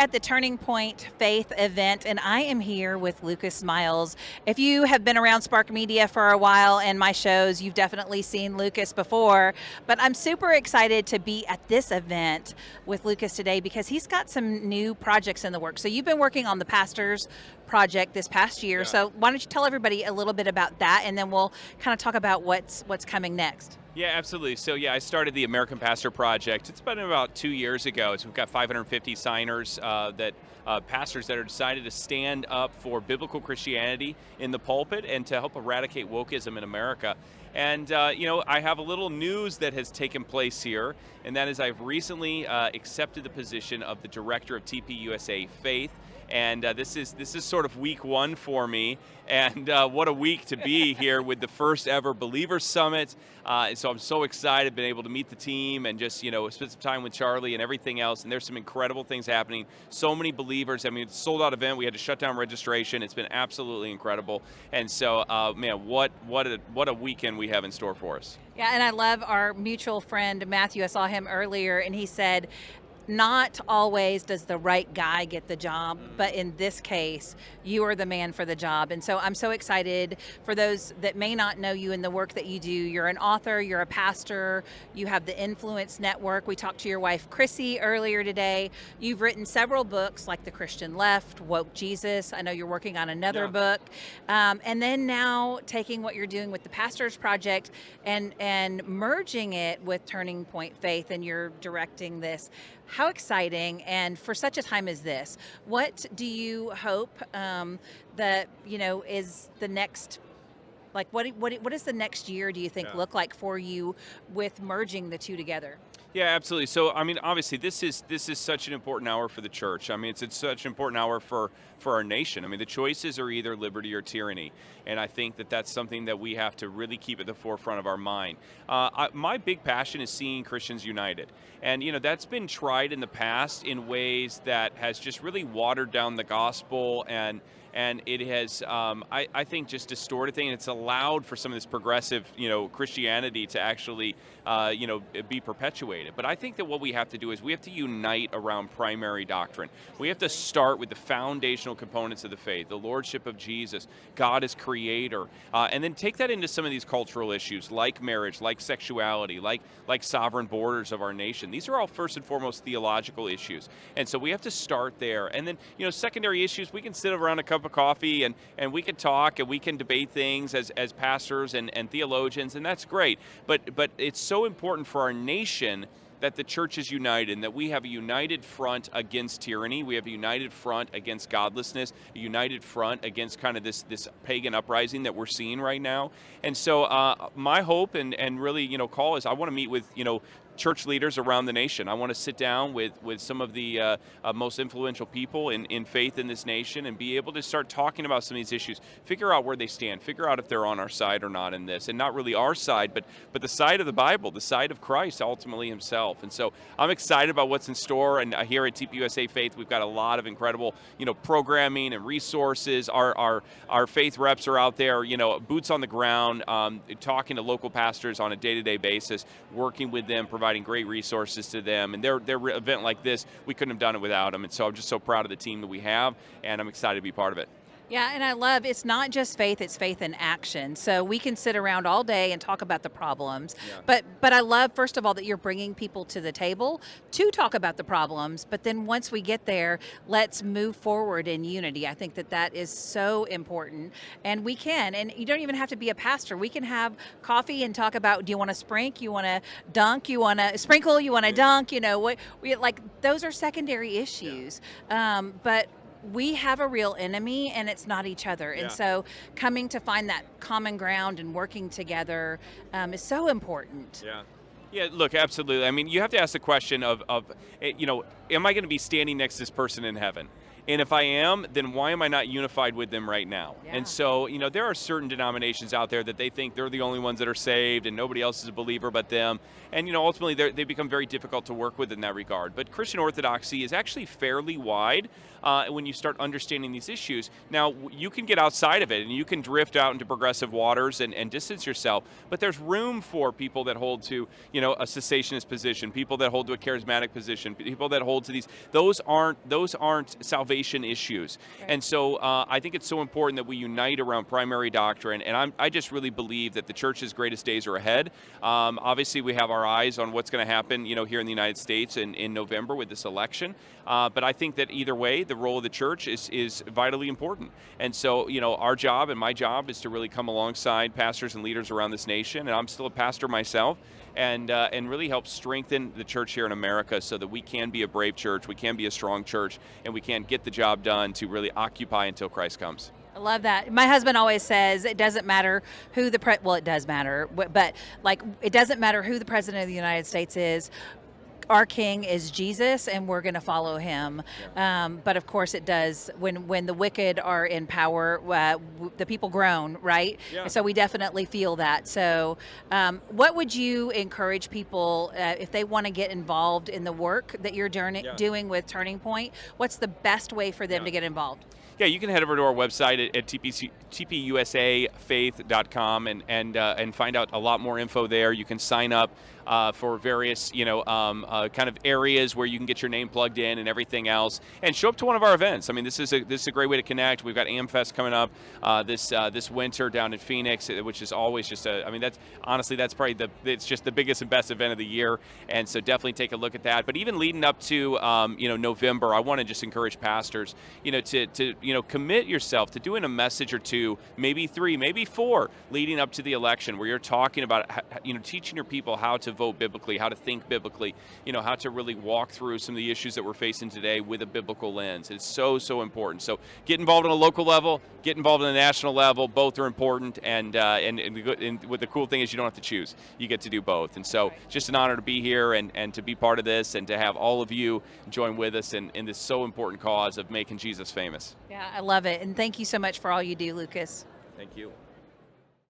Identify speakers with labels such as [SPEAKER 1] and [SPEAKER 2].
[SPEAKER 1] at the Turning Point Faith event, and I am here with Lucas Miles. If you have been around Spark Media for a while and my shows, you've definitely seen Lucas before, but I'm super excited to be at this event with Lucas today because he's got some new projects in the works. So you've been working on the Pastors Project this past year, so why don't you tell everybody a little bit about that, and then we'll kind of talk about what's coming next.
[SPEAKER 2] Yeah, absolutely. So I started the American Pastor Project. It's been about 2 years ago. So we've got 550 signers pastors that are decided to stand up for biblical Christianity in the pulpit and to help eradicate wokeism in America. And I have a little news that has taken place here, and that is I've recently accepted the position of the director of TPUSA Faith. And this is sort of week one for me, and what a week to be here with the first ever Believers Summit. So I'm so excited, been able to meet the team and just spend some time with Charlie and everything else. And there's some incredible things happening. So many believers. I mean, it's a sold out event. We had to shut down registration. It's been absolutely incredible. And so, man, what a weekend we have in store for us.
[SPEAKER 1] Yeah, and I love our mutual friend Matthew. I saw him earlier, and he said, not always does the right guy get the job, but in this case, you are the man for the job. And so I'm so excited for those that may not know you and the work that you do. You're an author, you're a pastor, you have the Influence Network. We talked to your wife, Chrissy, earlier today. You've written several books like The Christian Left, Woke Jesus. I know you're working on another book. And then now taking what you're doing with the Pastors Project and merging it with Turning Point Faith, and you're directing this. How exciting, and for such a time as this, what do you hope that is the next, like what is the next year, do you think, look like for you with merging the two together?
[SPEAKER 2] Yeah, absolutely. So, I mean, obviously, this is such an important hour for the church. I mean, it's such an important hour for our nation. I mean, the choices are either liberty or tyranny, and I think that that's something that we have to really keep at the forefront of our mind. My big passion is seeing Christians united, and that's been tried in the past in ways that has just really watered down the gospel and it has, I think, just distorted things. It's allowed for some of this progressive, Christianity to actually, be perpetuated. But I think that what we have to do is we have to unite around primary doctrine. We have to start with the foundational components of the faith, the lordship of Jesus, God as creator, and then take that into some of these cultural issues like marriage, like sexuality, like sovereign borders of our nation. These are all first and foremost theological issues. And so we have to start there. And then, secondary issues, we can sit around a cup of coffee and we can talk and we can debate things as pastors and theologians, and that's great. But it's so important for our nation that the church is united and that we have a united front against tyranny. We have a united front against godlessness, a united front against kind of this pagan uprising that we're seeing right now. And so my hope and really, call is I want to meet with, church leaders around the nation. I want to sit down with some of the most influential people in faith in this nation and be able to start talking about some of these issues, figure out where they stand, figure out if they're on our side or not in this, and not really our side, but the side of the Bible, the side of Christ ultimately himself. And so I'm excited about what's in store, and here at TPUSA Faith, we've got a lot of incredible, programming and resources. Our faith reps are out there, boots on the ground, talking to local pastors on a day-to-day basis, working with them, providing great resources to them. And their event like this, we couldn't have done it without them. And so I'm just so proud of the team that we have, and I'm excited to be part of it.
[SPEAKER 1] Yeah, and I love, it's not just faith, it's faith in action. So we can sit around all day and talk about the problems, but I love, first of all, that you're bringing people to the table to talk about the problems, but then once we get there, let's move forward in unity. I think that is so important, and we can, and you don't even have to be a pastor. We can have coffee and talk about, do you want to sprink, you want to dunk, you want to sprinkle, you want to dunk, what we like, those are secondary issues. But we have a real enemy, and it's not each other. And so coming to find that common ground and working together is so important.
[SPEAKER 2] Yeah, look, absolutely. I mean, you have to ask the question of am I going to be standing next to this person in heaven? And if I am, then why am I not unified with them right now?
[SPEAKER 1] Yeah.
[SPEAKER 2] And so, there are certain denominations out there that they think they're the only ones that are saved and nobody else is a believer but them. And, ultimately they become very difficult to work with in that regard. But Christian orthodoxy is actually fairly wide when you start understanding these issues. Now, you can get outside of it and you can drift out into progressive waters and distance yourself. But there's room for people that hold to, a cessationist position, people that hold to a charismatic position, people that hold to these. Those aren't salvation issues.
[SPEAKER 1] Right.
[SPEAKER 2] And so I think it's so important that we unite around primary doctrine. And I just really believe that the church's greatest days are ahead. Obviously, we have our eyes on what's going to happen, here in the United States in November with this election. But I think that either way, the role of the church is vitally important. And so, our job and my job is to really come alongside pastors and leaders around this nation. And I'm still a pastor myself. And really help strengthen the church here in America so that we can be a brave church, we can be a strong church, and we can get the job done to really occupy until Christ comes.
[SPEAKER 1] I love that. My husband always says it doesn't matter who well, it does matter, but like it doesn't matter who the president of the United States is. Our king is Jesus, and we're going to follow him.
[SPEAKER 2] Yeah.
[SPEAKER 1] But of course, it does when the wicked are in power. The people groan, right?
[SPEAKER 2] Yeah.
[SPEAKER 1] So we definitely feel that. So, what would you encourage people if they want to get involved in the work that you're doing with Turning Point? What's the best way for them to get involved?
[SPEAKER 2] Yeah, you can head over to our website at tpusafaith.com and find out a lot more info there. You can sign up for various, kind of areas where you can get your name plugged in and everything else, and show up to one of our events. I mean, this is a great way to connect. We've got AmFest coming up this winter down in Phoenix, which is always just that's probably it's just the biggest and best event of the year, and so definitely take a look at that. But even leading up to November, I want to just encourage pastors, to commit yourself to doing a message or two, maybe 3, maybe 4, leading up to the election, where you're talking about teaching your people how to vote biblically, how to think biblically, how to really walk through some of the issues that we're facing today with a biblical lens. It's so important. So get involved on a local level, get involved on a national level. Both are important, and what the cool thing is, you don't have to choose. You get to do both. And so just an honor to be here and to be part of this, and to have all of you join with us in this so important cause of making Jesus famous.
[SPEAKER 1] Yeah, I love it. And thank you so much for all you do, Lucas.
[SPEAKER 2] Thank you.